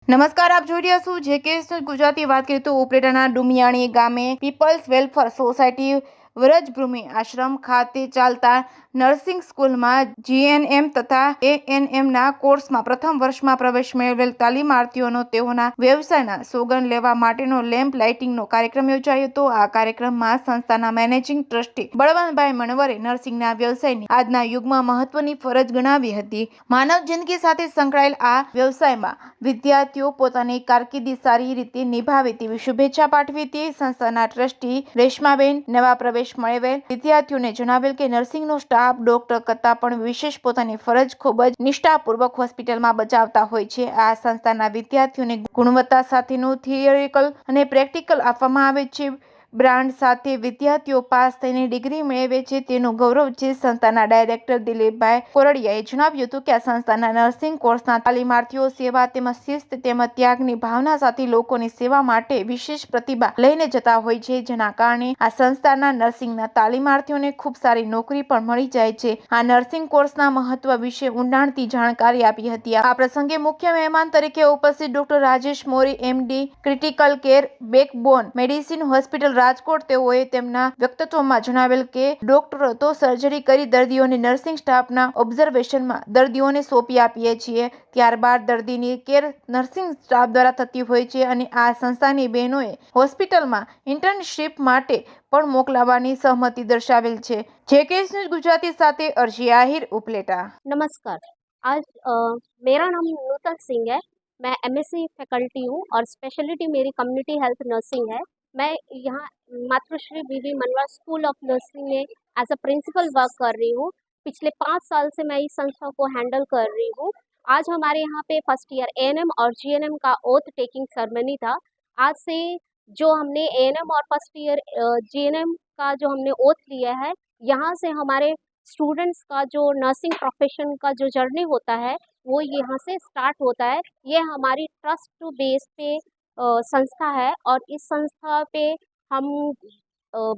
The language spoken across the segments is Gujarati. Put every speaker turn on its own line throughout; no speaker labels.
નમસ્કાર, આપ જોઈ રહ્યા છો જેકે ગુજરાતી. વાત કરીએ તો ઉપલેટાના ડુમિયાણી ગામે પીપલ્સ વેલફેર સોસાયટી વ્રજભૂમિ આશ્રમ ખાતે ચાલતા નર્સિંગ સ્કૂલમાં જીએનએમ તથા એએનએમના કોર્સમાં પ્રથમ વર્ષમાં પ્રવેશ મેળવેલ તાલીમાર્થીઓનો તેઓના વ્યવસાયના સોગંદ લેવા માટેનો લેમ્પ લાઇટિંગનો કાર્યક્રમ યોજાયો હતો. આ કાર્યક્રમમાં સંસ્થાના મેનેજિંગ ટ્રસ્ટી બળવંતભાઈ મણવરે નર્સિંગના વ્યવસાયની આજના યુગમાં મહત્વની ફરજ ગણાવી હતી. માનવ જિંદગી સાથે સંકળાયેલ આ વ્યવસાયમાં વિદ્યાર્થીઓ પોતાની કારકિર્દી સારી રીતે નિભાવે તેવી શુભેચ્છા પાઠવી હતી. સંસ્થાના ટ્રસ્ટી રેશમાબેન નવા પ્રવેશ મેળવેલ વિદ્યાર્થીઓને જણાવેલ કે નર્સિંગનો સ્ટાફ ડોક્ટર કરતાં પણ વિશેષ પોતાની ફરજ ખૂબ જ નિષ્ઠાપૂર્વક હોસ્પિટલમાં બજાવતા હોય છે. આ સંસ્થાના વિદ્યાર્થીઓને ગુણવત્તા સાથેનું થિયરિકલ અને પ્રેક્ટિકલ આપવામાં આવે છે. બ્રાન્ડ સાથે વિદ્યાર્થીઓ પાસ થઈને ડિગ્રી મેળવે છે તેનું ગૌરવ છે. સંસ્થાના ડાયરેક્ટર દિલીપભાઈ કોરડિયાએ જણાવ્યું હતું કે આ સંસ્થાના નર્સિંગ કોર્સના તાલીમાર્થીઓ સેવા તેમજ શિસ્ત તેમજ ત્યાગની ભાવના સાથે લોકોની સેવા માટે વિશેષ પ્રતિભા લઈને જતા હોય છે, જેના કારણે આ સંસ્થાના નર્સિંગના તાલીમાર્થીઓને ખૂબ સારી નોકરી પણ મળી જાય છે. આ નર્સિંગ કોર્સના મહત્વ વિશે ઊંડાણથી જાણકારી આપી હતી. આ પ્રસંગે મુખ્ય મહેમાન તરીકે ઉપસ્થિત ડોક્ટર રાજેશ મોરી MD critical care backbone medicine hospital Rajkot. તેઓએ તેમના વક્તવ્યમાં જણાવેલ કે ડોક્ટરો તો સર્જરી કરી દર્દીઓને નર્સિંગ સ્ટાફના ઓબ્ઝર્વેશનમાં દર્દીઓને સોંપી આપીએ છીએ, ત્યારબાદ દર્દીની કેર નર્સિંગ સ્ટાફ દ્વારા થતી હોય છે અને આ સંસ્થાની બહેનોએ હોસ્પિટલમાં ઇન્ટર્નશીપ માટે પણ મોકલવાની સહમતિ દર્શાવેલ છે. જેકે ન્યૂઝ ગુજરાતી સાથે અરજી આહિર, ઉપલેટા.
नमस्कार। आज मेरा नाम नूतन सिंह है। मैं MSc फैकल्टी हूँ और स्पेशलिटी मेरी कम्युनिटी हेल्थ नर्सिंग है। मैं यहाँ मातृश्री बीवी मनवा स्कूल ऑफ नर्सिंग में एज अ प्रिंसिपल वर्क कर रही हूँ। पिछले 5 साल से मैं इस संस्था को हैंडल कर रही हूँ। आज हमारे यहाँ पे फर्स्ट ईयर ANM और GNM का ओथ टेकिंग सेरेमनी था। आज से जो हमने ANM और फर्स्ट ईयर GNM का जो हमने ओथ लिया है, यहाँ से हमारे स्टूडेंट्स का जो नर्सिंग प्रोफेशन का जो जर्नी होता है वो यहाँ से स्टार्ट होता है। ये हमारी ट्रस्ट टू बेस पे संस्था है और इस संस्था पे हम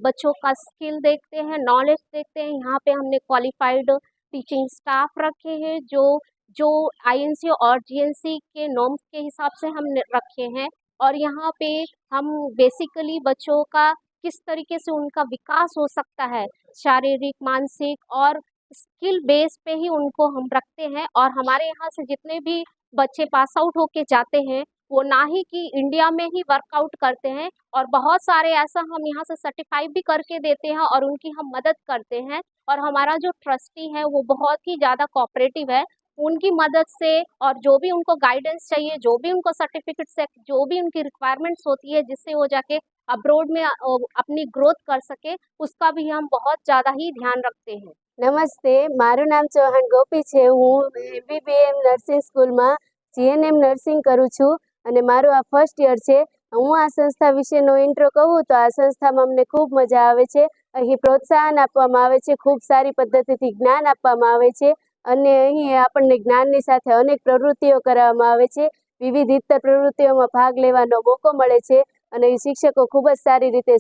बच्चों का स्किल देखते हैं, नॉलेज देखते हैं। यहाँ पे हमने क्वालिफाइड टीचिंग स्टाफ रखे हैं जो INC और GNC के नॉर्म्स के हिसाब से हम रखे हैं और यहाँ पे हम बेसिकली बच्चों का किस तरीके से उनका विकास हो सकता है शारीरिक, मानसिक और स्किल बेस पे ही उनको हम रखते हैं। और हमारे यहाँ से जितने भी बच्चे पास आउट होके जाते हैं वो ना ही कि इंडिया में ही वर्कआउट करते हैं और बहुत सारे ऐसा हम यहाँ से सर्टिफाई भी करके देते हैं और उनकी हम मदद करते हैं। और हमारा जो ट्रस्टी है वो बहुत ही ज़्यादा कोऑपरेटिव है। उनकी मदद से और जो भी उनको गाइडेंस चाहिए, जो भी उनको सर्टिफिकेट से जो भी उनकी रिक्वायरमेंट्स होती है जिससे वो जाके अब्रोड में अपनी ग्रोथ कर सके, उसका भी हम बहुत ज़्यादा ही ध्यान रखते हैं।
नमस्ते, मारू नाम चौहान गोपी है। हूँ MBBM नर्सिंग स्कूल में GNM नर्सिंग करूँ छूँ અને મારું આ ફર્સ્ટ યર છે। હું આ સંસ્થા વિશેનો ઇન્ટ્રો કહું તો આ સંસ્થામાં અમને ખૂબ મજા આવે છે। અહીં પ્રોત્સાહન આપવામાં આવે છે, ખૂબ સારી પદ્ધતિથી જ્ઞાન આપવામાં આવે છે અને અહીં આપણને જ્ઞાનની સાથે અનેક પ્રવૃત્તિઓ કરાવવામાં આવે છે। વિવિધ ઇતર પ્રવૃત્તિઓમાં ભાગ લેવાનો મોકો મળે છે અને શિક્ષકો ખૂબ જ સારી રીતે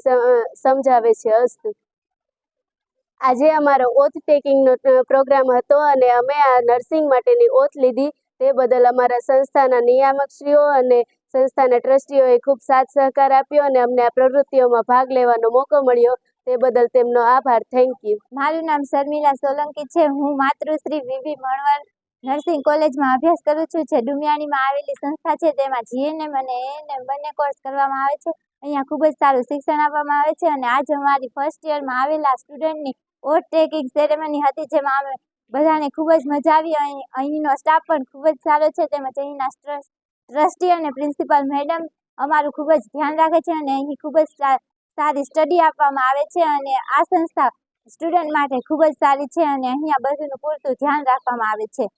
સમજાવે છે। અસ્તુ। આજે અમારો ઓથ ટેકિંગનો પ્રોગ્રામ હતો અને અમે આ નર્સિંગ માટેની ઓથ લીધી તે બદલ અમારા સંસ્થાના નિયામકશ્રીઓ અને સંસ્થાના ટ્રસ્ટીઓએ ખૂબ સાથ સહકાર આપ્યો અને અમને આ પ્રવૃત્તિઓમાં ભાગ લેવાનો મોકો મળ્યો તે બદલ તેમનો આભાર। Thank you.
મારું નામ શર્મિલા સોલંકી છે। હું માતૃશ્રી બીબી મણવર નર્સિંગ કોલેજમાં અભ્યાસ કરું છું। જે ડુમિયાણીમાં આવેલી સંસ્થા છે તેમાં GNM અને ANM બંને કોર્સ કરવામાં આવે છે। અહીંયા ખૂબ જ સારું શિક્ષણ આપવામાં આવે છે અને આજ અમારી ફર્સ્ટ યરમાં આવેલા સ્ટુડન્ટની ઓથ ટેકિંગ સેરેમની હતી જેમાં અમે બધાને ખૂબ જ મજા આવી। અહીંનો સ્ટાફ પણ ખૂબ જ સારો છે તેમજ અહીંના ટ્રસ્ટી અને પ્રિન્સિપલ મેડમ અમારું ખૂબ જ ધ્યાન રાખે છે અને અહીં ખૂબ જ સારી સ્ટડી આપવામાં આવે છે અને આ સંસ્થા સ્ટુડન્ટ માટે ખૂબ જ સારી છે અને અહીંયા બધુંનું પૂરતું ધ્યાન રાખવામાં આવે છે।